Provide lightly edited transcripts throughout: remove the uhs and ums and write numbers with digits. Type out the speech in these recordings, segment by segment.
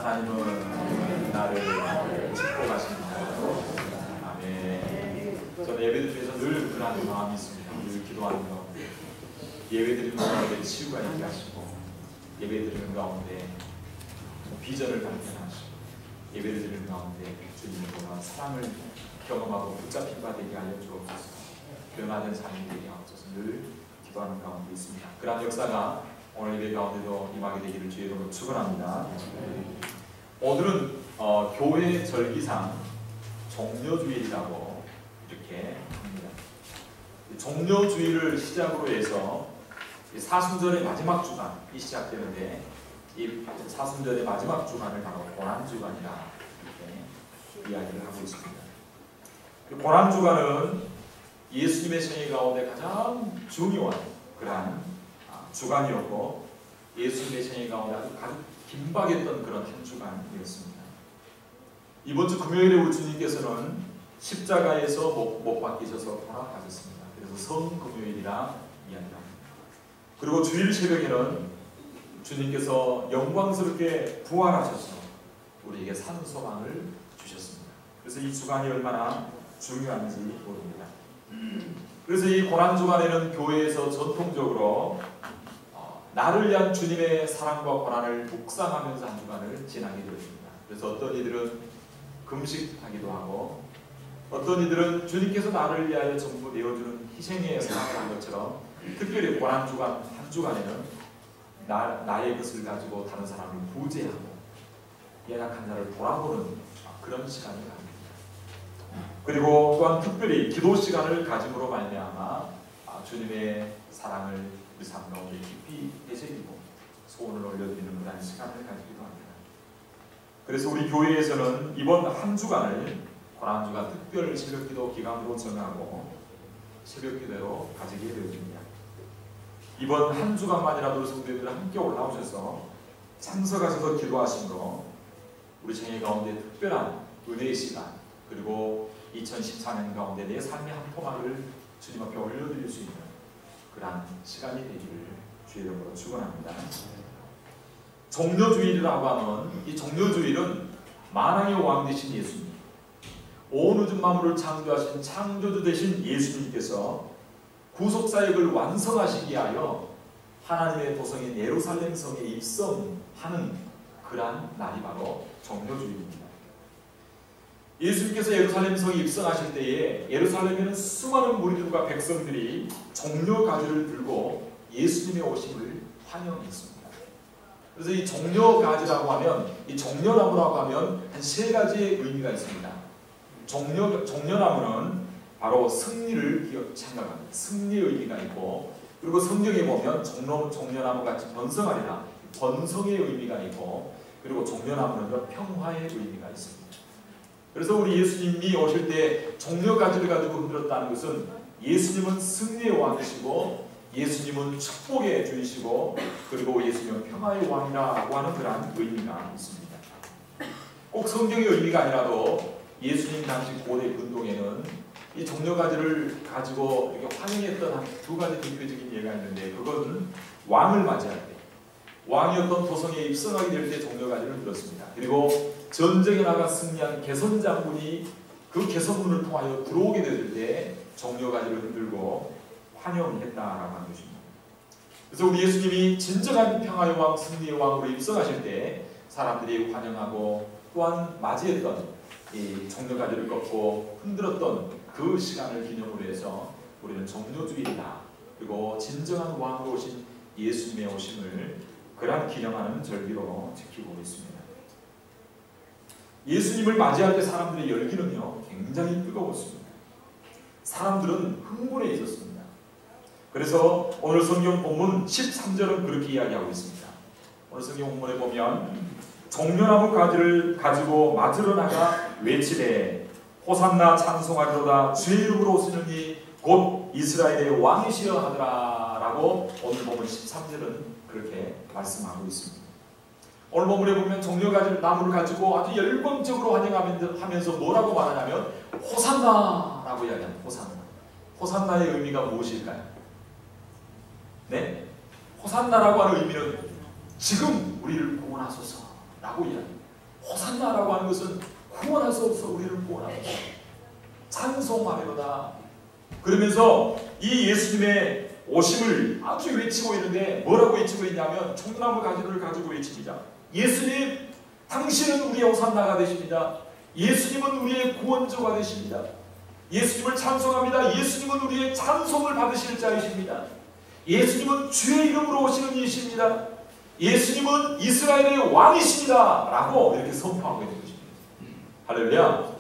하나님은 나를 짚고 가십니다. 아멘. 저는 예배드리면서 늘 그런 마음이 있습니다. 늘 기도하는 가운데 예배드리는 가운데 치유가 있게 하시고, 예배드리는 가운데 비전을 발견하시고, 예배드리는 가운데 주님의 동안 사랑을 경험하고 붙잡힌 바 되게 알려주옵소서. 변화된 삶이 되게 하옵소서. 늘 기도하는 가운데 있습니다. 그런 역사가 오늘 예배 가운데도 임하게 되기를 주의 이름으로 축원합니다. 오늘은 교회 절기상 종료주일이라고 이렇게 합니다. 종료주일을 시작으로 해서 사순절의 마지막 주간이 시작되는데, 이 사순절의 마지막 주간을 바로 고난주간이라 이렇게 이야기를 하고 있습니다. 고난주간은 예수님의 생애 가운데 가장 중요한 그러한 주간이었고, 예수님의 생애 가운데 아주 긴박했던 그런 한 주간이었습니다. 이번 주 금요일에 우리 주님께서는 십자가에서 못 박히셔서 돌아가셨습니다. 그래서 성금요일이라 이야기합니다. 그리고 주일 새벽에는 주님께서 영광스럽게 부활하셔서 우리에게 산소망을 주셨습니다. 그래서 이 주간이 얼마나 중요한지 모릅니다. 그래서 이 고난주간에는 교회에서 전통적으로 나를 위한 주님의 사랑과 고난을 묵상하면서 한 주간을 지나게 되었습니다. 그래서 어떤 이들은 금식하기도 하고, 어떤 이들은 주님께서 나를 위하여 전부 내어주는 희생의 사랑을 한 것처럼 특별히 고난주간 한 주간에는 나의 것을 가지고 다른 사람을 구제하고 연약한 자를 돌아보는 그런 시간을 가집니다. 그리고 또한 특별히 기도 시간을 가짐으로 말미암아 주님의 사랑을 우리 삶 가운데 깊이 되새기고 소원을 올려드리는 그런 시간을 가지기도 합니다. 그래서 우리 교회에서는 이번 한 주간을 고난주간 특별 새벽기도 기간으로 정하고 새벽기도로 가지게 되었습니다. 이번 한 주간만이라도 성도님들 함께 올라오셔서 참석하셔서 기도하심으로 우리 생애 가운데 특별한 은혜의 시간, 그리고 2014년 가운데 내 삶의 한 토막을 주님 앞에 올려드릴 수 있는 그러한 시간이 되기를 주의 이름으로 축원합니다. 종료주일이라고 하는 이 종료주일은 만왕의 왕 되신 예수님, 온 우주 만물을 창조하신 창조주 되신 예수님께서 구속사역을 완성하시기 위하여 하나님의 도성인 예루살렘 성에 입성하는 그러한 날이 바로 종료주일입니다. 예수님께서 예루살렘 성에 입성하실 때에 예루살렘에는 수많은 무리들과 백성들이 종려가지를 들고 예수님의 오심을 환영했습니다. 그래서 이 종려가지라고 하면, 이 종려나무라고 하면 한 세 가지의 의미가 있습니다. 종려나무는 바로 승리를 생각합니다. 승리의 의미가 있고, 그리고 성경에 보면 종려나무 같이 번성하리라, 번성의 의미가 있고, 그리고 종려나무는 평화의 의미가 있습니다. 그래서 우리 예수님이 오실 때 종려가지를 가지고 흔들었다는 것은 예수님은 승리의 왕이시고, 예수님은 축복의 주이시고, 그리고 예수님은 평화의 왕이라고 하는 그러한 의미가 있습니다. 꼭 성경의 의미가 아니라도 예수님 당시 고대 근동에는 이 종려가지를 가지고 이렇게 환영했던 한 두 가지 대표적인 예가 있는데, 그것은 왕을 맞이할 때, 왕이었던 도성에 입성하게 될 때 종려가지를 들었습니다. 그리고 전쟁에 나가 승리한 개선 장군이 그 개선문을 통하여 들어오게 될 때 종려가지를 흔들고 환영했다라고 하는 것입니다. 그래서 우리 예수님이 진정한 평화의 왕, 승리의 왕으로 입성하실 때 사람들이 환영하고 또한 맞이했던 이 종려가지를 꺾고 흔들었던 그 시간을 기념으로 해서 우리는 종료주일이다, 그리고 진정한 왕으로 오신 예수님의 오심을 그런 기념하는 절기로 지키고 있습니다. 예수님을 맞이할 때 사람들의 열기는요 굉장히 뜨거웠습니다. 사람들은 흥분해 있었습니다. 그래서 오늘 성경 본문 13절은 그렇게 이야기하고 있습니다. 오늘 성경 본문에 보면 종려나무 가지를 가지고 맞으러 나가 외치되 호산나 찬송하리로다, 주의 이름으로 오시는 이 곧 이스라엘의 왕이시여 하더라 라고 오늘 본문 13절은 그렇게 말씀하고 있습니다. 오늘 본문에 보면 종려가지를 나무를 가지고 아주 열광적으로 환영하면서 뭐라고 말하냐면 호산나라고 이야기합니다. 호산나. 호산나의 의미가 무엇일까요? 네? 호산나라고 하는 의미는 지금 우리를 구원하소서라고 이야기합니다. 호산나라고 하는 것은 구원할 수 없어 우리를 구원합니다. 찬송하리로다. 그러면서 이 예수님의 오심을 아주 외치고 있는데 뭐라고 외치고 있냐면 총나무 가지를 가지고 외칩니다. 예수님, 당신은 우리의 호산나가 되십니다. 예수님은 우리의 구원주가 되십니다. 예수님을 찬송합니다. 예수님은 우리의 찬송을 받으실 자이십니다. 예수님은 주의 이름으로 오시는 이십니다. 예수님은 이스라엘의 왕이십니다. 라고 이렇게 선포하고 있는 것입니다. 할렐루야.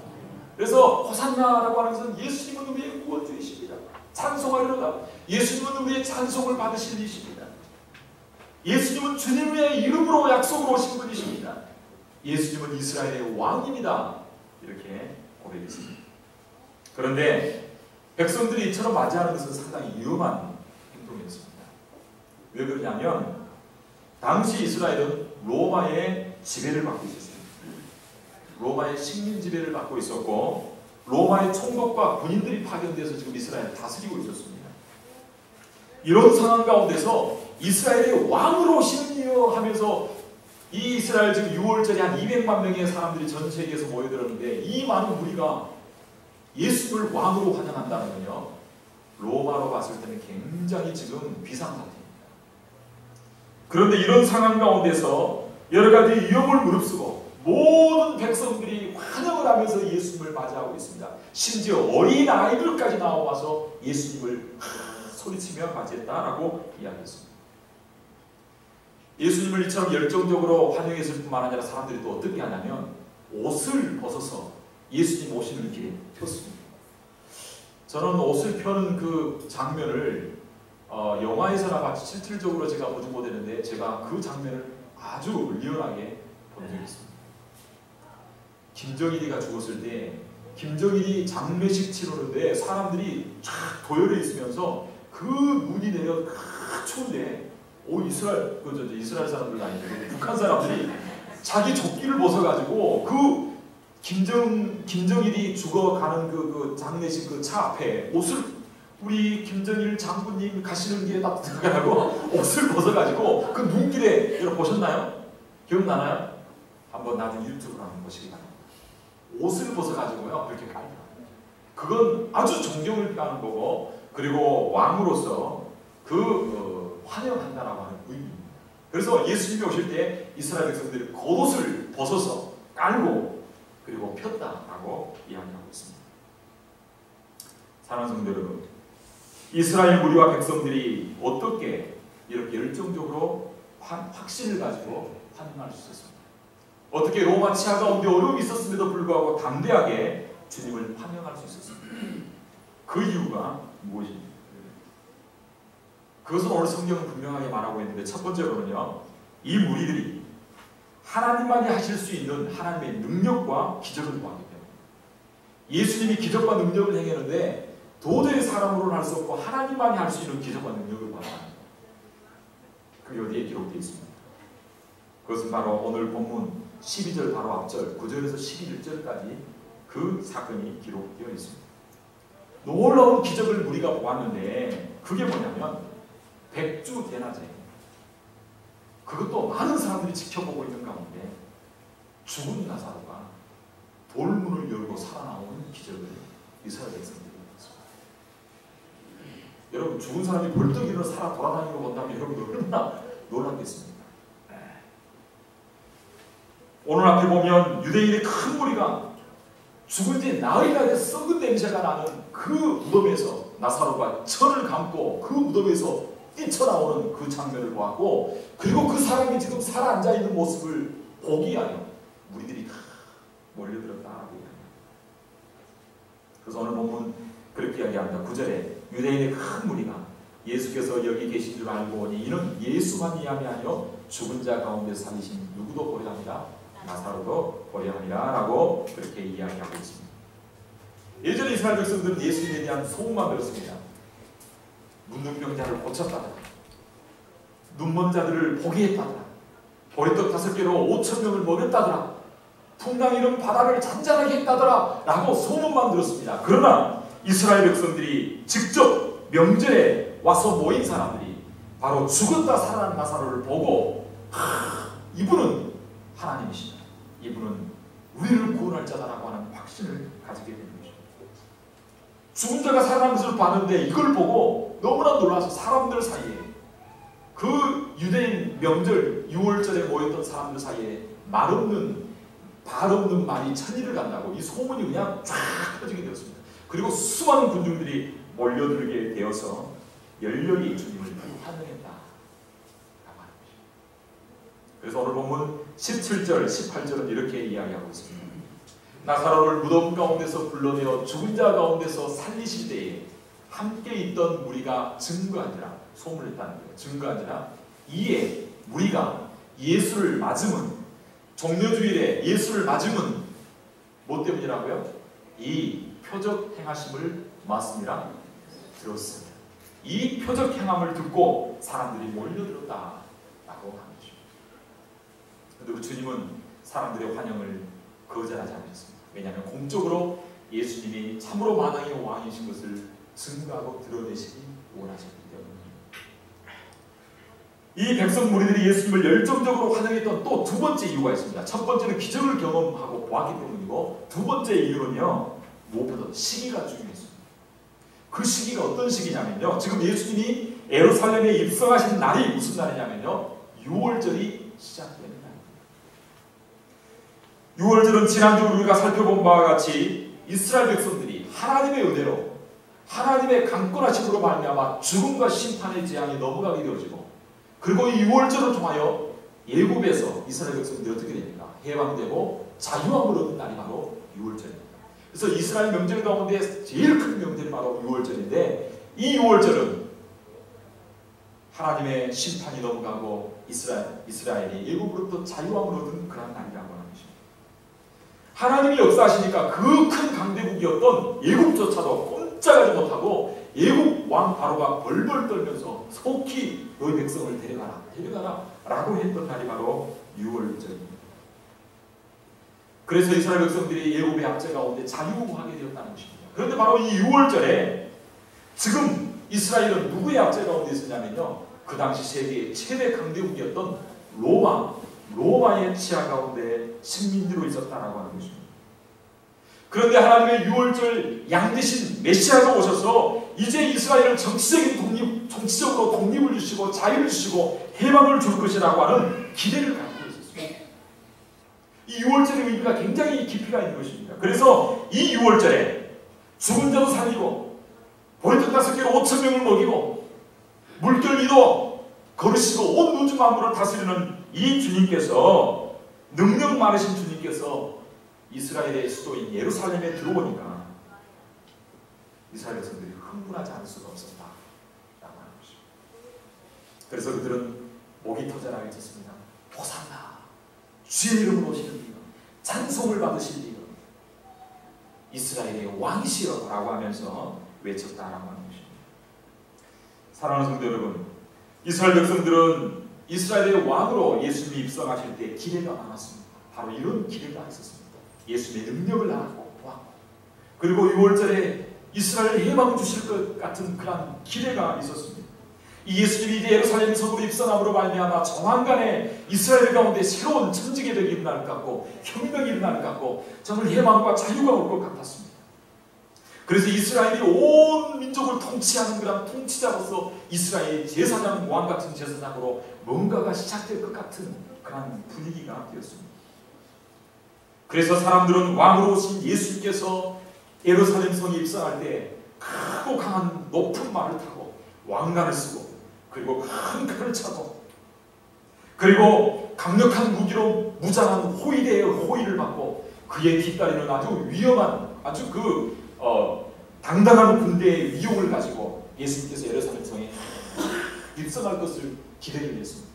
그래서 호산나라고 하는 것은 예수님은 우리의 구원주이십니다. 찬송하리로다. 예수님은 우리의 찬송을 받으실 이십니다. 예수님은 주님의 이름으로 약속으로 오신 분이십니다. 예수님은 이스라엘의 왕입니다. 이렇게 고백했습니다. 그런데 백성들이 이처럼 맞이하는 것은 상당히 위험한 행동이었습니다. 왜 그러냐면 당시 이스라엘은 로마의 지배를 받고 있었습니다. 로마의 식민 지배를 받고 있었고 로마의 총독과 군인들이 파견돼서 지금 이스라엘을 다스리고 있었습니다. 이런 상황 가운데서 이스라엘의 왕으로 오시는 이여 하면서 이 이스라엘 지금 6월절에 한 200만 명의 사람들이 전 세계에서 모여들었는데 이 많은 무리가 예수를 왕으로 환영한다는 건요, 로마로 봤을 때는 굉장히 지금 비상사태입니다. 그런데 이런 상황 가운데서 여러 가지 위험을 무릅쓰고 모든 백성들이 환영을 하면서 예수님을 맞이하고 있습니다. 심지어 어린 아이들까지 나와서 예수님을 소리치며 맞이했다라고 이야기했습니다. 예수님을 이처럼 열정적으로 환영했을 뿐만 아니라 사람들이 또 어떻게 하냐면 옷을 벗어서 예수님 오시는 길에 폈습니다. 저는 옷을 펴는 그 장면을 영화에서나 같이 실질적으로 제가 보지 못했는데 제가 그 장면을 아주 리얼하게 본 적이 있습니다. 김정일이가 죽었을 때 김정일이 장례식 치르는데 사람들이 쫙 도열해 있으면서 그 눈이 내려 추운데 이스라엘 사람들 아니고 북한 사람들이 자기 조끼를 벗어가지고 그 김정일이 죽어가는 그 장례식 그 차 앞에 옷을 우리 김정일 장군님 가시는 길에 딱 들어가고 옷을 벗어가지고 그 눈길에 여러분 보셨나요? 기억나나요? 한번 나중에 유튜브로 한번 보시기 바랍니다. 옷을 벗어가지고요 그렇게 가요. 그건 아주 존경을 표하는 거고 그리고 왕으로서 환영한다라고 하는 의미입니다. 그래서 예수님이 오실 때 이스라엘 백성들이 겉옷을 벗어서 깔고 그리고 폈다라고 이야기하고 있습니다. 사랑하는 성도 여러분, 이스라엘 무리와 백성들이 어떻게 이렇게 열정적으로 확신을 가지고 환영할 수 있었습니까? 어떻게 로마 치하 가운데 어려움이 있었음에도 불구하고 담대하게 주님을 환영할 수 있었습니까? 그 이유가 무엇입니까? 그것은 오늘 성경은 분명하게 말하고 있는데 첫 번째로는요, 이 무리들이 하나님만이 하실 수 있는 하나님의 능력과 기적을 보았기 때문에 예수님이 기적과 능력을 행했는데 도저히 사람으로는 할 수 없고 하나님만이 할 수 있는 기적과 능력을 보았다. 그게 어디에 기록되어 있습니다. 그것은 바로 오늘 본문 12절 바로 앞절 9절에서 11절까지 그 사건이 기록되어 있습니다. 놀라운 기적을 우리가 보았는데 그게 뭐냐면 백주 대낮에 그것도 많은 사람들이 지켜보고 있는 가운데 죽은 나사로가 돌문을 열고 살아나오는 기적을 이스라엘 백성들이 봤습니다. 여러분 죽은 사람이 벌떡 일어나 살아 돌아다니는 거 본다면 여러분 얼마나 놀랐겠습니까? 오늘 앞에 보면 유대인의 큰 무리가 죽은 지 나흘이나 돼서 썩은 냄새가 나는 그 무덤에서 나사로가 천을 감고 그 무덤에서 뛰쳐나오는 그 장면을 보았고 그리고 그 사람이 지금 살아 앉아있는 모습을 보기 위하여 무리들이 다 몰려들었다라고 이야기합니다. 그래서 오늘 본문 그렇게 이야기합니다. 9절에 유대인의 큰 무리가 예수께서 여기 계신 줄 알고 오니 이는 예수만 이함이 아니요 죽은 자 가운데 살리신 누구도 보려합니다. 나사로도 보려합니다. 라고 그렇게 이야기하고 있습니다. 예전에 이스라엘 백성들은 예수님에 대한 소문만 들었습니다. 문둥병자를 고쳤다더라. 눈먼 자들을 보게 했다더라. 보리떡 5개로 5,000명을 먹였다더라. 풍랑 이런 바다를 잔잔하게 했다더라. 라고 소문만 들었습니다. 그러나 이스라엘 백성들이 직접 명절에 와서 모인 사람들이 바로 죽었다 살아난 나사로를 보고 이분은 하나님이시다. 이분은 우리를 구원할 자다라고 하는 확신을 가지게 되는 것입니다. 죽은 자가 살아난 것을 봤는데 이걸 보고 너무나 놀라서 사람들 사이에, 그 유대인 명절 6월절에 모였던 사람들 사이에 말없는 발 없는 말이 천리를 간다고 이 소문이 그냥 쫙 퍼지게 되었습니다. 그리고 수많은 군중들이 몰려들게 되어서 열렬히 주님을 환영했다. 그래서 오늘 본문 17절, 18절은 이렇게 이야기하고 있습니다. 나사로를 무덤 가운데서 불러내어 죽은 자 가운데서 살리실 때에 함께 있던 무리가 증거한지라, 소문을 했다는 거예요. 증거한지라, 이에 무리가 예수를 맞으면, 종려주일에 예수를 맞으면 뭐 때문이라고요? 이 표적 행하심을 맞습니다. 들었습니다. 이 표적 행함을 듣고 사람들이 몰려들었다라고 하는 것입니다. 그런데 우리 주님은 사람들의 환영을 거절하지 않으셨습니다. 왜냐하면 공적으로 예수님이 참으로 만왕의 왕이신 것을 증거하고 드러내시기 원하셨기 때문입니다. 이 백성 무리들이 예수님을 열정적으로 환영했던 또 두 번째 이유가 있습니다. 첫 번째는 기적을 경험하고 보았기 때문이고, 두 번째 이유는요, 무엇보다 시기가 중요했습니다. 그 시기가 어떤 시기냐면요, 지금 예수님이 예루살렘에 입성하신 날이 무슨 날이냐면요, 6월절이 시작되는 날입니다. 6월절은 지난주 우리가 살펴본 바와 같이 이스라엘 백성들이 하나님의 은혜로, 하나님의 강권하심으로 말미암아 죽음과 심판의 재앙이 넘어가게 되어지고, 그리고 이 6월절을 통하여 예굽에서 이스라엘 백성들이 어떻게 됩니까? 해방되고 자유함을 얻는 날이 바로 6월절입니다. 그래서 이스라엘 명절 가운데 제일 큰 명절이 바로 6월절인데, 이 6월절은 하나님의 심판이 넘어가고 이스라엘이 예굽으로부터 자유함을 얻은 그런 날이라고 하는 것입니다. 하나님이 역사하시니까 그 큰 강대국이었던 예굽조차도 꼼짝하지 못하고 예굽 왕 바로가 벌벌 떨면서 속히 너희 백성을 데려가라 라고 했던 날이 바로 6월절입니다. 그래서 이스라엘 백성들이 예굽의 압제 가운데 자유하게 되었다는 것입니다. 그런데 바로 이 6월절에 지금 이스라엘은 누구의 압제 가운데 있었냐면요, 그 당시 세계의 최대 강대국이었던 로마의 치하 가운데 식민지로 있었다라고 하는 것입니다. 그런데 하나님의 6월절 양 대신 메시아가 오셔서 이제 이스라엘은 정치적으로 독립을 주시고 자유를 주시고 해방을 줄 것이라고 하는 기대를 갖고 있었습니다. 이 6월절의 의미가 굉장히 깊이가 있는 것입니다. 그래서 이 6월절에 죽은 자도 살리고 보리떡 5개로 5,000명을 먹이고 물결 위도 걸으시고 온 우주 만물을 다스리는 이 주님께서, 능력 많으신 주님께서 이스라엘의 수도인 예루살렘에 들어오니까 이스라엘 백성들이 흥분하지 않을 수가 없었다 라고 하는 것입니다. 그래서 그들은 목이 터져라 외쳤습니다. 호산나, 주의 이름으로 오시는 이여, 찬송을 받으실 이여, 이스라엘의 왕이시여 라고 하면서 외쳤다라고 하는 것입니다. 사랑하는 성도 여러분, 이스라엘 백성들은 이스라엘의 왕으로 예수님이 입성하실 때 기대가 많았습니다. 바로 이런 기대가 있었습니다. 예수님의 능력을 알았고 보았고, 그리고 6월절에 이스라엘을 해방 주실 것 같은 그런 기대가 있었습니다. 이 예수님이 이제 예루살렘 성으로 입성함으로 말미암아 조만간에 이스라엘 가운데 새로운 천지개벽이 일어날 것 같고 혁명이 일어날 것 같고 정말 해방과 자유가 올 것 같았습니다. 그래서 이스라엘이 온 민족을 통치하는 그런 통치자로서 이스라엘의 제사장, 왕 같은 제사장으로 뭔가가 시작될 것 같은 그런 분위기가 되었습니다. 그래서 사람들은 왕으로 오신 예수님께서 예루살렘 성에 입성할 때 크고 강한 높은 말을 타고 왕관을 쓰고, 그리고 큰 칼을 차고, 그리고 강력한 무기로 무장한 호위대의 호위를 받고, 그의 뒷다리는 아주 위험한, 아주 당당한 군대의 위용을 가지고 예수님께서 예루살렘 성에 입성할 것을 기대를 했습니다.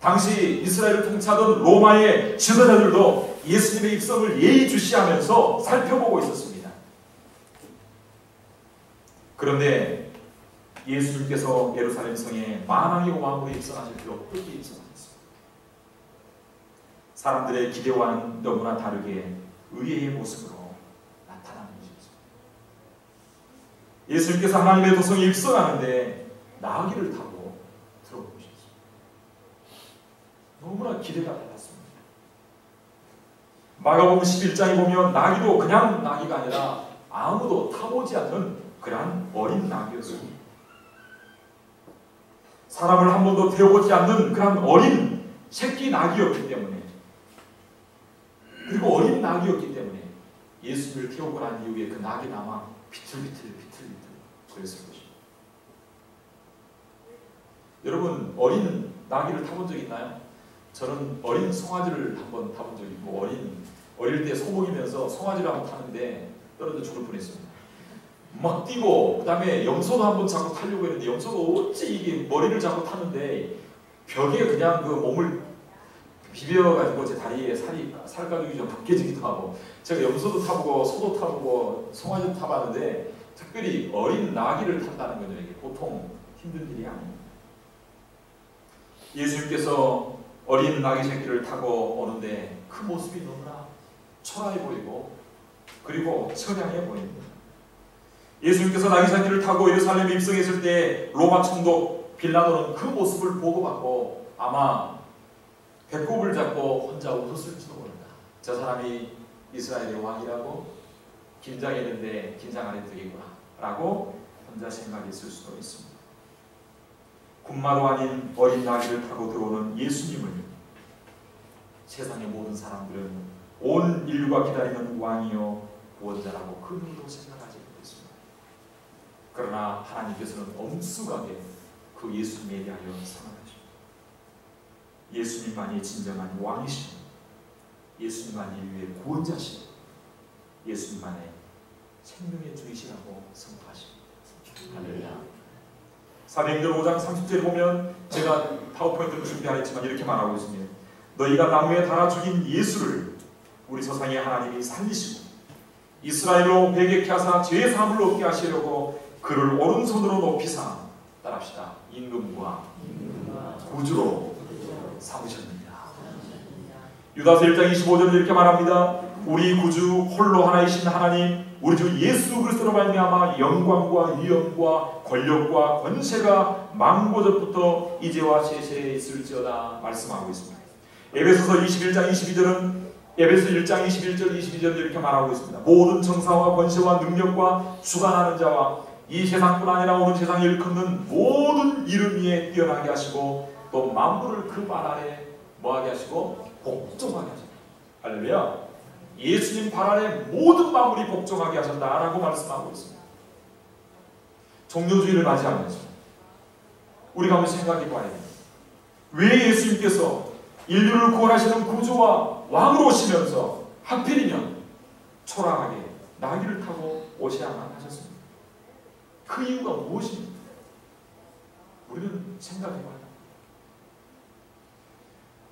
당시 이스라엘을 통치하던 로마의 지도자들도 예수님의 입성을 예의주시하면서 살펴보고 있었습니다. 그런데 예수님께서 예루살렘 성에 만왕의 왕으로 입성하실 때 어떻게 입성하셨습니까? 사람들의 기대와는 너무나 다르게 의외의 모습으로 나타나는 것이었습니다. 예수님께서 하나님의 도성에 입성하는데 나귀를 타고 들어온 것이었습니다. 너무나 기대가 달랐습니다. 마가복음 11장에 보면 나귀도 그냥 나귀가 아니라 아무도 타보지 않는 그러한 어린 나귀였습니다. 사람을 한 번도 태워보지 않는 그런 어린 새끼 나귀였기 때문에, 그리고 어린 나귀였기 때문에 예수님을 태우고 난 이후에 그 나귀는 아마 비틀비틀 그랬을 것입니다. 여러분, 어린 나귀를 타본 적 있나요? 저는 어린 송아지를 한번 타본 적이 있고, 어릴 때 소목이면서 송아지를 한번 타는데 떨어져 죽을 뻔했습니다. 막 뛰고, 그 다음에 염소도 한번 잡고 타려고 했는데 염소가 어찌 이게 머리를 잡고 타는데 벽에 그냥 그 몸을 비벼가지고 제 다리에 살가죽이 좀 벗겨지기도 하고, 제가 염소도 타보고 소도 타보고 송아지도 타봤는데 특별히 어린 나귀를 탄다는 거죠. 이게 보통 힘든 일이 아닙니다. 예수님께서 어린 나귀 새끼를 타고 오는데 그 모습이 너무나 초라해 보이고 그리고 처량해 보입니다. 예수님께서 나귀 새끼를 타고 예루살렘에 입성했을 때 로마 총독 빌라도는 그 모습을 보고받고 아마 배꼽을 잡고 혼자 웃었을지도 모른다. 저 사람이 이스라엘의 왕이라고 긴장했는데 긴장 안 해도 되겠구나 라고 혼자 생각했을 수도 있습니다. 군마도 아닌 어린 나귀를 타고 들어오는 예수님을 세상의 모든 사람들은 온 인류가 기다리는 왕이요 구원자라고 그 눈으로 생각하지 못했습니다. 그러나 하나님께서는 엄숙하게 그 예수님에 대하여 사랑하십니다. 예수님만이 진정한 왕이시고 예수님만이 인류의 구원자시고 예수님만의 생명의 주이시라고 선포하십니다. 할렐루야. 사도행전 5장 30절에 보면 제가 파워포인트를 준비하였지만 이렇게 말하고 있습니다. 너희가 나무에 달아 죽인 예수를 우리 조상의 하나님이 살리시고 이스라엘로 회개케 하사 죄 사함을 얻게 하시려고 그를 오른손으로 높이사 따라합시다. 임금과 구주로 삼으셨느니라. 유다서 1장 25절은 이렇게 말합니다. 우리 구주 홀로 하나이신 하나님 우리 주 예수 그리스도로 말미암아 영광과 위엄과 권력과 권세가 만고전부터 이제와 세세에 있을지어다 말씀하고 있습니다. 에베소서 21장 22절은 에베소 1장 21절 22절 이렇게 말하고 있습니다. 모든 정사와 권세와 능력과 주관하는 자와 이 세상뿐 아니라 오는 세상에 일컫는 모든 이름 위에 뛰어나게 하시고 또 만물을 그 발 아래 뭐하게 하시고 복종하게 하셨다. 할렐루야. 예수님 발 아래 모든 만물이 복종하게 하셨다라고 말씀하고 있습니다. 종료주의를 맞이하면서 우리가 한번 생각해 봐야 됩니다. 왜 예수님께서 인류를 구원하시는 구주와 왕으로 오시면서 하필이면 초라하게 나귀를 타고 오셔야만 하셨습니까? 그 이유가 무엇입니까? 우리는 생각해 봐야 합니다.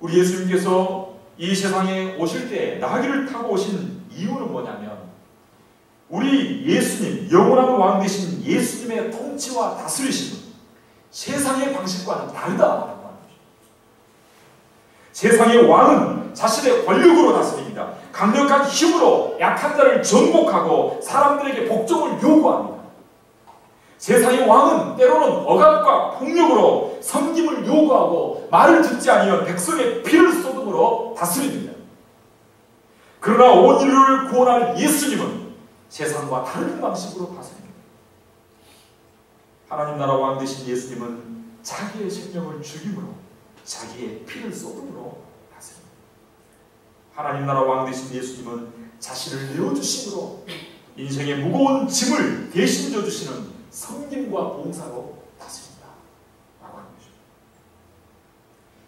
우리 예수님께서 이 세상에 오실 때 나귀를 타고 오신 이유는 뭐냐면 우리 예수님, 영원한 왕 되신 예수님의 통치와 다스리심은 세상의 방식과는 다르다라고 하는 것입니다. 세상의 왕은 자신의 권력으로 다스립니다. 강력한 힘으로 약한 자를 정복하고 사람들에게 복종을 요구합니다. 세상의 왕은 때로는 억압과 폭력으로 섬김을 요구하고 말을 듣지 아니하면 백성의 피를 쏟음으로 다스립니다. 그러나 온 인류를 구원할 예수님은 세상과 다른 방식으로 다스립니다. 하나님 나라 왕 되신 예수님은 자기의 생명을 죽임으로 자기의 피를 쏟음으로 다스립니다. 하나님 나라 왕 되신 예수님은 자신을 내어주심으로 인생의 무거운 짐을 대신 져주시는 섬김과 봉사로 다스린다 라고 하는 것입니다.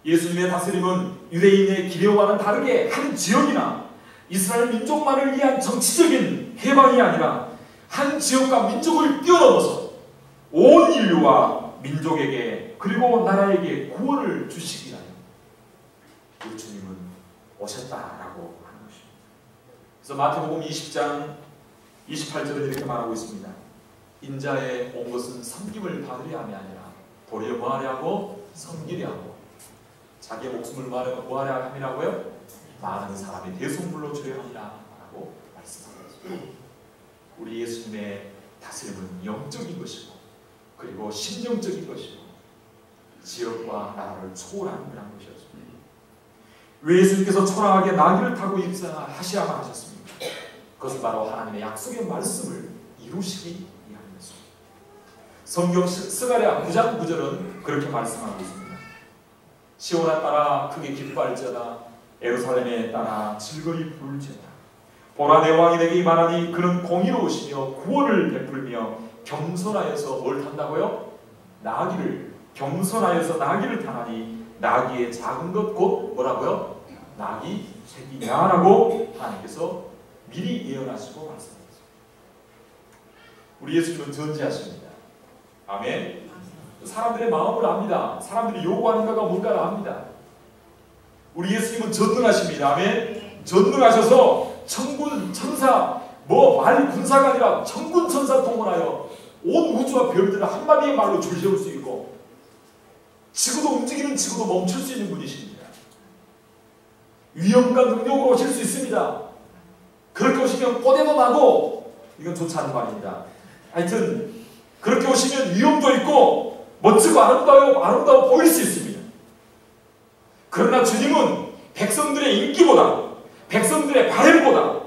예수님의 다스림은 유대인의 기대와는 다르게 한 지역이나 이스라엘 민족만을 위한 정치적인 해방이 아니라 한 지역과 민족을 뛰어넘어서 온 인류와 민족에게 그리고 나라에게 구원을 주시기 위하여 우리 주님은 오셨다라고 하는 것입니다. 그래서 마태복음 20장 28절은 이렇게 말하고 있습니다. 인자에 온 것은 섬김을 받으려 함이 아니라 도리어 뭐하려 하고 섬기려 하고 자기의 목숨을 뭐하려 함이라고요? 많은 사람이 대속물로 주려 함이라 라고 말씀하고 있습니다. 우리 예수님의 다스림은 영적인 것이고 그리고 심령적인 것이고 지역과 나라를 초월하는 그런 것이었습니다. 왜 예수님께서 초라하게 나귀를 타고 입성하셔야만 하셨습니까? 그것은 바로 하나님의 약속의 말씀을 이루시기 위함이었습니다. 성경 스가랴 9장 9절은 그렇게 말씀하고 있습니다. 시온에 따라 크게 기뻐할지어다 예루살렘에 따라 즐거이 부를지어다. 보라 내 왕이 내게 임하나니 그는 공의로우시며 구원을 베풀며 겸손하여서 뭘 탄다고요? 나귀를 겸손하여서 나귀를 타나니 나귀의 작은 것 곧 뭐라고요? 나귀 새끼냐라고 하나님께서 미리 예언하시고 말씀하셨습니다. 우리 예수님은 전지하십니다. 아멘. 사람들의 마음을 압니다. 사람들이 요구하는 바가 뭔가를 압니다. 우리 예수님은 전능하십니다. 아멘. 전능하셔서 천군 천사 말 군사가 아니라 천군 천사 동원하여 온 우주와 별들을 한마디의 말로 줄세울 수 있고 지구도 움직이는 지구도 멈출 수 있는 분이십니다. 위엄과 능력으로 오실 수 있습니다. 그렇게 오시면 꼬대도 나고 이건 좋지 않은 말입니다. 하여튼 그렇게 오시면 위엄도 있고 멋지고 아름다워 보일 수 있습니다. 그러나 주님은 백성들의 인기보다 백성들의 바램보다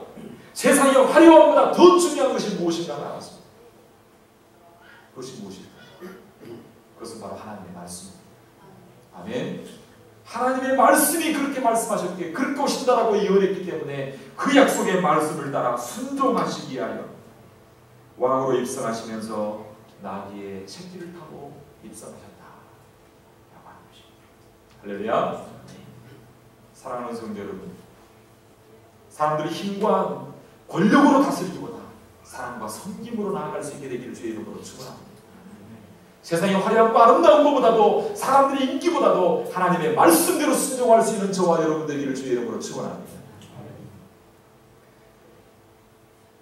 세상의 화려함보다 더 중요한 것이 무엇인가 나왔습니다. 그것이 무엇일까요? 그것은 바로 하나님의 말씀입니다. 아멘. 하나님의 말씀이 그렇게 말씀하셨기에 그렇게 오신다라고 예언했기 때문에 그 약속의 말씀을 따라 순종하시기 위하여 왕으로 입성하시면서 나귀의 새끼를 타고 입성하셨다 라고 하는 것입니다. 할렐루야. 사랑하는 성도 여러분, 사람들이 힘과 권력으로 다스리기보다 사랑과 섬김으로 나아갈 수 있게 되기를 주의 이름으로 축원합니다. 세상의 화려함과 아름다운 것보다도 사람들의 인기보다도 하나님의 말씀대로 순종할 수 있는 저와 여러분 되기를 주의 이름으로 축원합니다.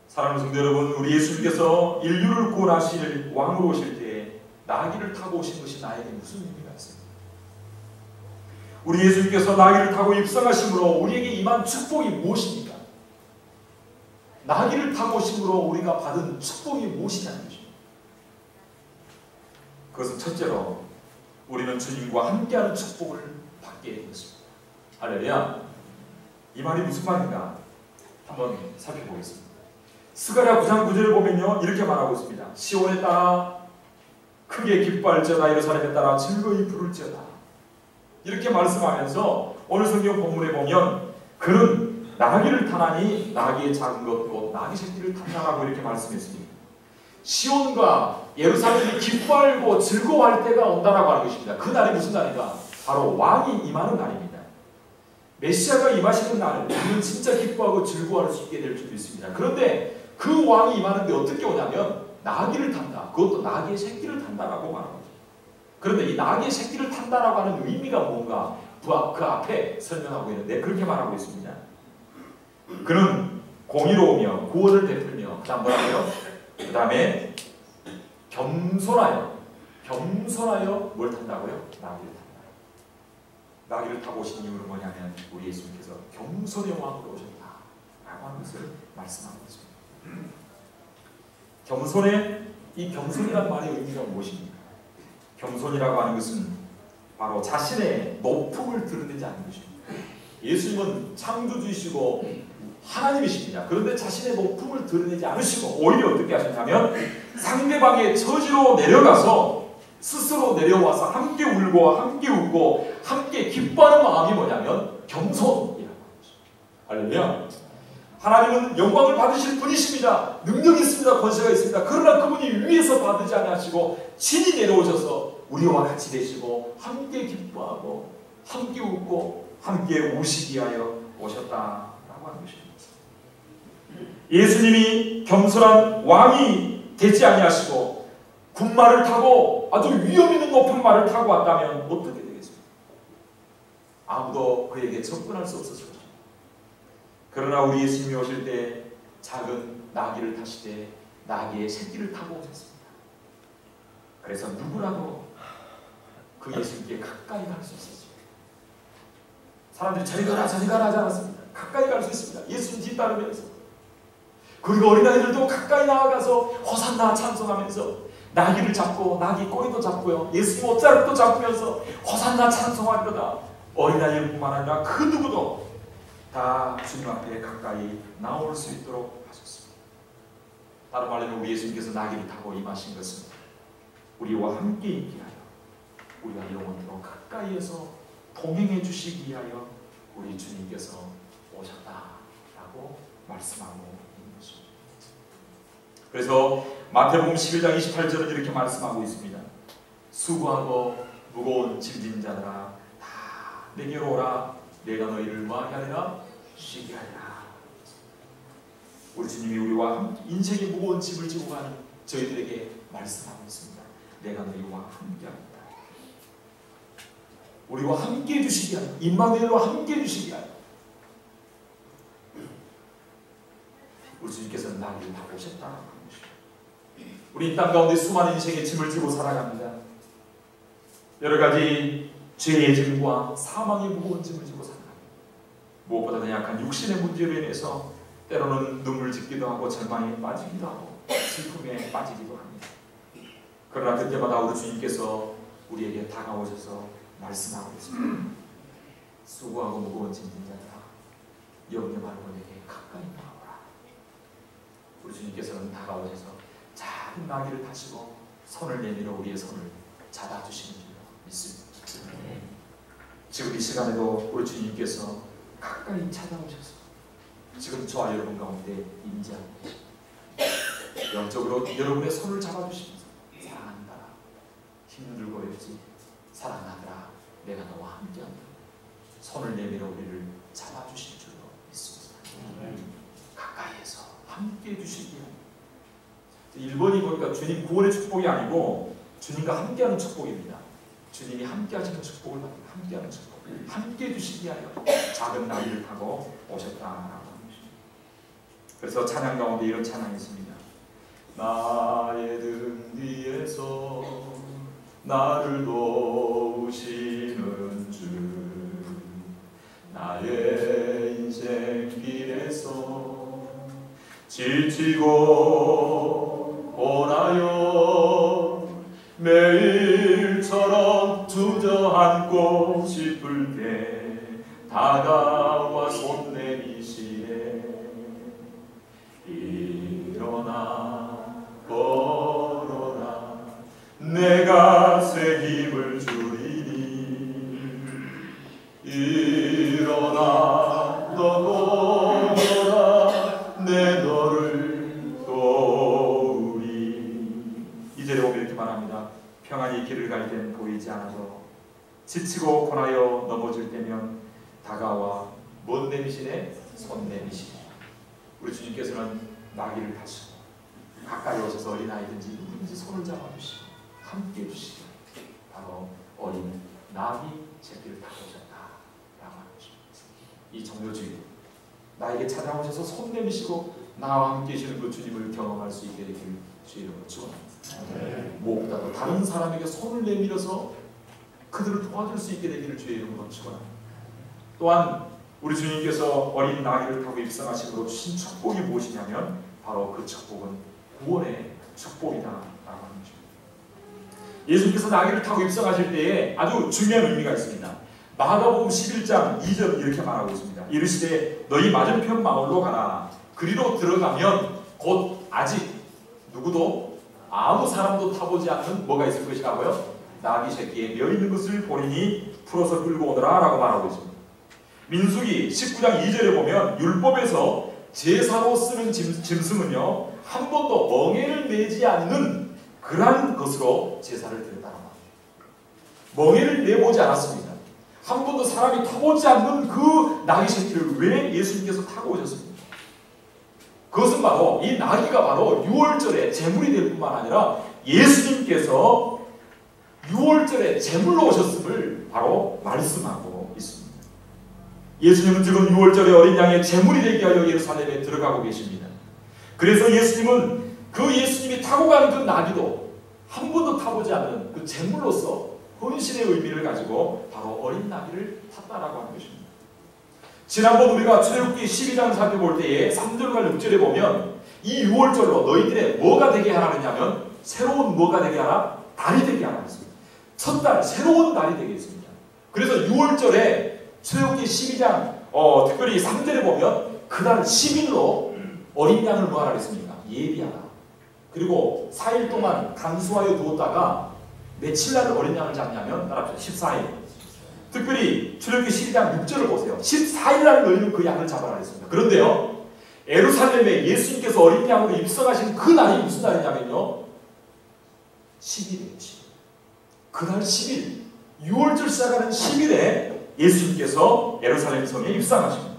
사랑하는 성도 여러분, 우리 예수님께서 인류를 구원하실 왕으로 오실 때에 나귀를 타고 오신 것이 나에게 무슨 의미가 있습니까? 우리 예수님께서 나귀를 타고 입성하심으로 우리에게 임한 축복이 무엇입니까? 나귀를 타고 오심으로 우리가 받은 축복이 무엇이냐는 것입니다. 그것은 첫째로 우리는 주님과 함께하는 축복을 받게 되었습니다. 할렐루야. 이 말이 무슨 말인가 한번 살펴보겠습니다. 스가랴 9장 9절을 보면요 이렇게 말하고 있습니다. 시온에 따라 크게 기뻐할지어다 예루살렘에 따라 즐거이 부를지어다 이렇게 말씀하면서 오늘 성경 본문에 보면 그는 나귀를 타나니 나귀의 작은 것 곧 나귀 새끼를 탄다라고 이렇게 말씀했습니다. 시온과 예루살렘이 기뻐하고 즐거워할 때가 온다라고 하는 것입니다. 그 날이 무슨 날인가? 바로 왕이 임하는 날입니다. 메시아가 임하시는 날 우리는 진짜 기뻐하고 즐거워할 수 있게 될 줄도 있습니다. 그런데 그 왕이 임하는데 어떻게 오냐면 나귀를 탄다. 그것도 나귀의 새끼를 탄다라고 말하는 거죠. 그런데 이 나귀의 새끼를 탄다라고 하는 의미가 뭔가 그 앞에 설명하고 있는데 그렇게 말하고 있습니다. 그는 공의로우며 구원을 베풀며 그 다음 뭐라고요? 그 다음에 겸손하여 뭘 탄다고요? 나귀를 탄다. 나귀를 타고 오신 이유는 뭐냐면 우리 예수님께서 겸손의 왕으로 오셨다 라고 하는 것을 말씀하고 있습니다. 이 겸손이란 말의 의미가 무엇입니까? 겸손이라고 하는 것은 바로 자신의 높음을 드러내지 않는 것입니다. 예수님은 창조주이시고 하나님이십니다. 그런데 자신의 높음을 드러내지 않으시고 오히려 어떻게 하셨냐면 상대방의 처지로 내려가서 스스로 내려와서 함께 울고 함께 웃고 함께 기뻐하는 마음이 뭐냐면 겸손이라고 합니다. 할렐루야. 하나님은 영광을 받으실 분이십니다. 능력이 있습니다. 권세가 있습니다. 그러나 그분이 위에서 받으지 않으시고 친히 내려오셔서 우리와 같이 되시고 함께 기뻐하고 함께 웃고 함께 우시기 위하여 오셨다라고 하는 것입니다. 예수님이 겸손한 왕이 되지 아니하시고 군말을 타고 아주 위험 있는 높은 말을 타고 왔다면 어떻게 되겠습니까? 아무도 그에게 접근할 수 없었을 것입니다. 그러나 우리 예수님이 오실 때 작은 나귀를 타시되 나귀의 새끼를 타고 오셨습니다. 그래서 누구라도 그 예수님께 가까이 갈 수 있었습니다. 사람들이 저리 가라 저리 가라 하지 않았습니다. 가까이 갈 수 있습니다. 예수님 뒤따르면서. 그리고 어린아이들도 가까이 나아가서 호산나 찬송하면서 나귀를 잡고 나귀 꼬리도 잡고요. 예수님 옷자락도 잡으면서 호산나 찬송할 거다. 어린아이일 뿐만 아니라 그 누구도 다 주님 앞에 가까이 나올 수 있도록 하셨습니다. 다른 말로 우리 예수님께서 나귀를 타고 임하신 것은 우리와 함께 있게 하여 우리와 영원토록 가까이에서 동행해 주시기 위하여 우리 주님께서 오셨다라고 말씀하고 있는 것입니다. 그래서 마태복음 11장 28절은 이렇게 말씀하고 있습니다. 수고하고 무거운 짐진 자들아 다 내게로 오라. 내가 너희를 뭐하게 하리라? 쉬게 하리라. 우리 주님이 우리와 함께 인생의 무거운 짐을 지고 가는 저희들에게 말씀하고 있습니다. 내가 너희와 함께 합니다. 우리와 함께 해주시기 하여, 임마누엘로 함께 해주시기 하여 우리 주님께서는 나를 다 오셨다는 것입니다. 우리 이 땅 가운데 수많은 인생의 짐을 지고 살아갑니다. 여러 가지 죄의 짐과 사망의 무거운 짐을 지고 살아갑니다. 무엇보다도 약한 육신의 문제로 인해서 때로는 눈물 짓기도 하고 절망에 빠지기도 하고 슬픔에 빠지기도 합니다. 그러나 그때마다 우리 주님께서 우리에게 다가오셔서 말씀하고 있습니다. 수고하고 무거운 짐진 자들아 염려 말고 내게 가까이 나오라. 우리 주님께서는 다가오셔서 작은 나귀를 타시고 손을 내밀어 우리의 손을 잡아주시는 줄 믿습니다. 지금 이 시간에도 우리 주님께서 가까이 찾아오셔서 지금 저와 여러분 가운데 임재하고 계십니다. 영적으로 여러분의 손을 잡아주시면서 사랑한다. 힘들고 어렵지 사랑하더라. 내가 너와 함께한다. 손을 내밀어 우리를 잡아주실 줄로 믿습니다. 가까이에서 함께해 주시기 합니다. 1번이 보니까 주님 구원의 축복이 아니고 주님과 함께하는 축복입니다. 주님이 함께하시는 축복을 받습니다. 함께하는 축복. 함께해 주시기 하여 작은 나귀를 타고 오셨다라고 합니다. 그래서 찬양 가운데 이런 찬양이 있습니다. 나의 등 뒤에서 나를 도우시는 주 나의 인생 길에서 지치고 고나여 매일처럼 주저앉고 싶을 때 다가와 손 내미시네 일어나 걸어라 내가 새 힘을 주리니 일어나 너 걸어라 내 너를 도우리. 이절에 보면 이렇게 말합니다. 평안히 길을 갈 땐 보이지 않아도 지치고 고나여 넘어질 때면 다가와 뭔 내미시네? 손 내미시네. 우리 주님께서는 나귀를 타시고 가까이 오셔서 어린아이든지 누구든지 손을 잡아주시고 함께 해주시고 바로 어린 나귀 새끼를 타고 오셨다라고 하는 것입니다. 이 종료주의 나에게 찾아오셔서 손 내미시고 나와 함께 계시는 그 주님을 경험할 수 있게 되길 주의 이름으로 축원합니다. 무엇보다도 다른 사람에게 손을 내밀어서 그들을 도와줄 수 있게 되기를 주의 이름으로 축원합니다. 또한 우리 주님께서 어린 나귀를 타고 입성하심으로 주신 축복이 무엇이냐면 바로 그 축복은 구원의 축복이다라고 하는 것입니다. 예수님께서 나귀를 타고 입성하실 때에 아주 중요한 의미가 있습니다. 마가복음 11장 2절 이렇게 말하고 있습니다. 이르시되 너희 맞은편 마을로 가라. 그리로 들어가면 곧 아직 누구도 아무 사람도 타보지 않는 뭐가 있을 것이라고요? 나귀 새끼에 며 있는 것을 보리니 풀어서 끌고 오너라 라고 말하고 있습니다. 민수기 19장 2절에 보면 율법에서 제사로 쓰는 짐승은요 한 번도 멍에를 매지 않는 그러한 것으로 제사를 드렸다고 합니다. 멍에를 내보지 않았습니다. 한 번도 사람이 타보지 않는 그 나귀 새끼를 왜 예수님께서 타고 오셨습니까? 그것은 바로 이 나귀가 바로 6월절에 제물이 될 뿐만 아니라 예수님께서 6월절에 제물로 오셨음을 바로 말씀하고 있습니다. 예수님은 지금 6월절에 어린 양의 제물이 되게 하여 예루살렘에 들어가고 계십니다. 그래서 예수님은 그 예수님이 타고 가는 그 나귀도 한 번도 타보지 않는 그 제물로서 헌신의 의미를 가지고 바로 어린 나귀를 탔다라고 하는 것입니다. 지난번 우리가 출애굽기 12장 살펴볼 때에 3절과 6절에 보면 이 6월절로 너희들의 뭐가 되게 하라느냐면 새로운 뭐가 되게 하라? 달이 되게 하라 했습니다. 첫 달, 새로운 달이 되게 했습니다. 그래서 6월절에 출애굽기 12장 특별히 3절에 보면 그날 10일로 어린 양을 뭐하라 그랬습니까? 예비하라. 그리고 4일 동안 간수하여 두었다가 며칠 날 어린 양을 잡냐면 따라합시다. 14일. 특별히 출애굽기 12장 6절을 보세요. 14일 날 너희는 그 양을 잡아라 그랬습니다. 그런데요, 예루살렘에 예수님께서 어린 양으로 입성하신 그 날이 무슨 날이냐면요, 10일이에요. 10일. 그날 10일, 6월절 시작하는 10일에 예수님께서 예루살렘 성에 입성하십니다.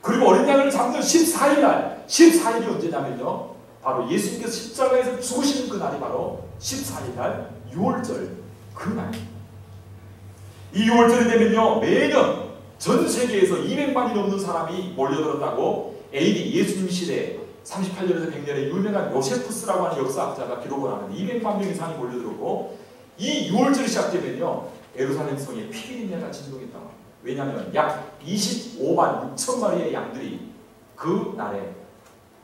그리고 어린 양을 잡는 14일 날, 14일이 언제냐면요, 바로 예수님께서 십자가에서 죽으시는 그 날이 바로 14일 날 6월절 그 날입니다. 이 6월절이 되면요, 매년 전 세계에서 200만이 넘는 사람이 몰려들었다고 AD 예수님 시대 38년에서 100년에 유명한 요세푸스라고 하는 역사학자가 기록을 하는데 200만 명 이상이 몰려들었고, 이 6월절이 시작되면요, 예루살렘 성에 피비린내가 진동했다고 합니다. 왜냐하면 약 25만 6천 마리의 양들이 그 날에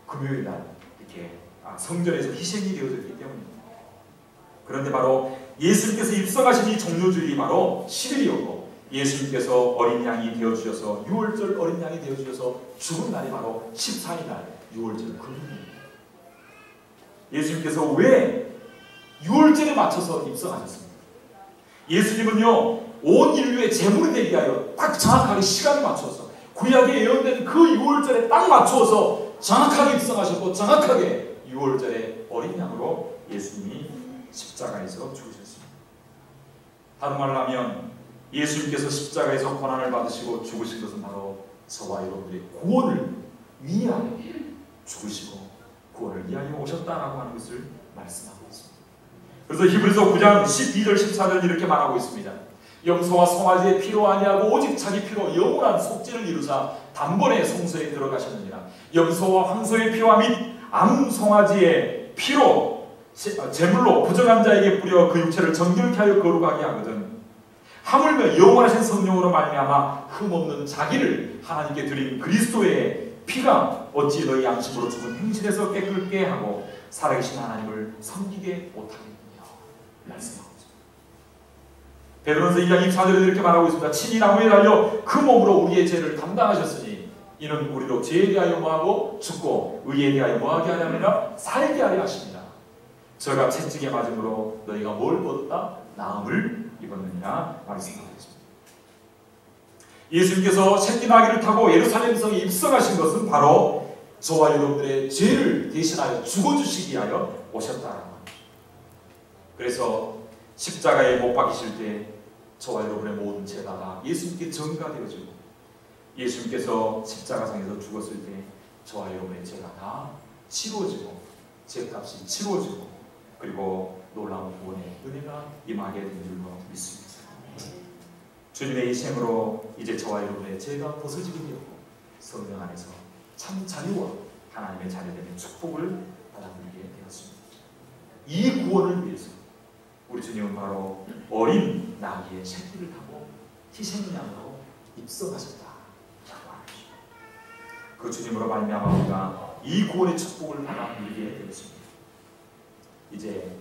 금요일 날 이렇게 성전에서 희생이 되어졌기 때문입니다. 그런데 바로 예수님께서 입성하신 이 종료주일이 바로 10일이었고, 예수님께서 어린 양이 되어주셔서 6월절 어린 양이 되어주셔서 죽은 날이 바로 14일 날 6월절 금요일입니다. 예수님께서 왜 6월절에 맞춰서 입성하셨습니까? 예수님은요, 온 인류의 제물이 되게 하여 딱 정확하게 시간을 맞춰서 구약에 예언된 그 6월절에 딱 맞추어서 정확하게 입성하셨고, 정확하게 6월절에 어린 양으로 예수님이 십자가에서 죽으셨습니다. 다른 말로 하면 예수님께서 십자가에서 고난을 받으시고 죽으신 것은 바로 저와 여러분들의 구원을 위하여 죽으시고 구원을 위하여 오셨다라고 하는 것을 말씀하고 있습니다. 그래서 히브리서 9장 12절 14절 이렇게 말하고 있습니다. 염소와 송아지의 피로 아니하고 오직 자기 피로 영원한 속죄를 이루사 단번에 성소에 들어가셨느니라. 염소와 황소의 피와 및 암송아지의 피로 제물로 부정한 자에게 뿌려 그 육체를 정결케 하여 거룩하게 하거든. 하물며 영원하신 성령으로 말미암아 흠없는 자기를 하나님께 드린 그리스도의 피가 어찌 너희 양심으로 죽은 행실에서 깨끗게 하고 살아계신 하나님을 섬기게 못하겠느냐 말씀하고 있습니다. 베드로전서 2장 24절에 이렇게 말하고 있습니다. 친히 나무에 달려 그 몸으로 우리의 죄를 담당하셨으니 이는 우리로 죄에 대하여 뭐하고 죽고 의에 대하여 뭐하게 하냐면 살게 하려 하십니다. 저가 채찍에 맞음으로 너희가 뭘 얻었다? 나음을 입었느니라 말씀하고 있습니다. 예수님께서 새끼 나귀를 타고 예루살렘 성에 입성하신 것은 바로 저와 여러분들의 죄를 대신하여 죽어주시기 위하여 오셨다라고 합니다. 그래서 십자가에 못 박히실 때 저와 여러분의 모든 죄가 예수님께 전가되어지고, 예수님께서 십자가상에서 죽었을 때 저와 여러분의 죄가 다 치루어지고 죄값이 치루어지고 그리고 놀라운 구원의 은혜가 임하게 된 줄로 믿습니다. 주님의 희생으로 이제 저와 여러분의 죄가 벗어지게 되었고 성령 안에서 참 자유와 하나님의 자녀됨의 축복을 받아들이게 되었습니다. 이 구원을 위해서 우리 주님은 바로 어린 나귀의 새끼를 타고 희생양으로 입성하셨다라고 하십니다. 그 주님으로 말미암아 우리가 이 구원의 축복을 받아 누리게 되었습니다. 이제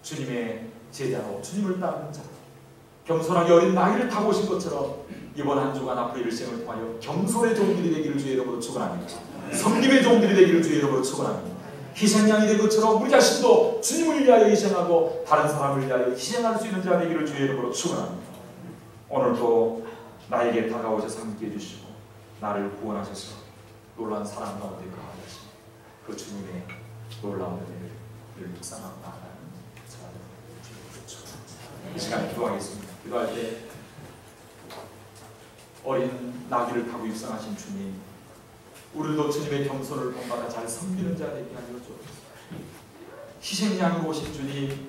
주님의 제자로 주님을 따르는 자, 겸손하게 어린 나귀를 타고 오신 것처럼 이번 한 주간 앞으로 일생을 통하여 겸손의 종들이 되기를 주의 이름으로 축원합니다. 성님의 종들이 되기를 주의 이름으로 축원합니다. 희생양이 된 것처럼 우리 자신도 주님을 위하여 희생하고 다른 사람을 위하여 희생할 수 있는 자 되기를 주의 이름으로 축원합니다. 오늘도 나에게 다가오셔서 함께해 주시고 나를 구원하셔서 놀라운 사랑 가운데 거하게 하시고 그 주님의 놀라운 은혜를 묵상하고 나아가는 저와 여러분의 주의 축원합니다. 이 시간에 기도하겠습니다. 기도할 때 어린 나귀를 타고 입성하신 주님, 우리도 주님의 겸손을 본받아 잘 섬기는 자 되게 하여 주옵소서. 희생양으로 오신 주님,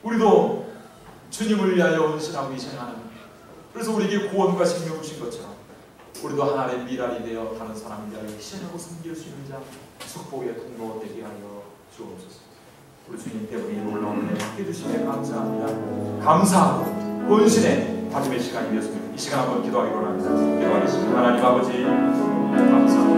우리도 주님을 위하여 헌신하고 희생하는, 그래서 우리에게 구원과 생명을 주신 것처럼 우리도 하나님의 미랄이 되어 다른 사람을 위하여 희생하고 섬길 수 있는 자, 축복의 통로 되게 하여 주옵소서. 우리 주님 때문에 놀라운 은혜 함께 주시기에 감사합니다. 감사하고 헌신의 다짐의 시간이 되었습니다. 이 시간 한번 기도하기 원합니다. 기도하겠습니다. 하나님 아버지 감사합니다.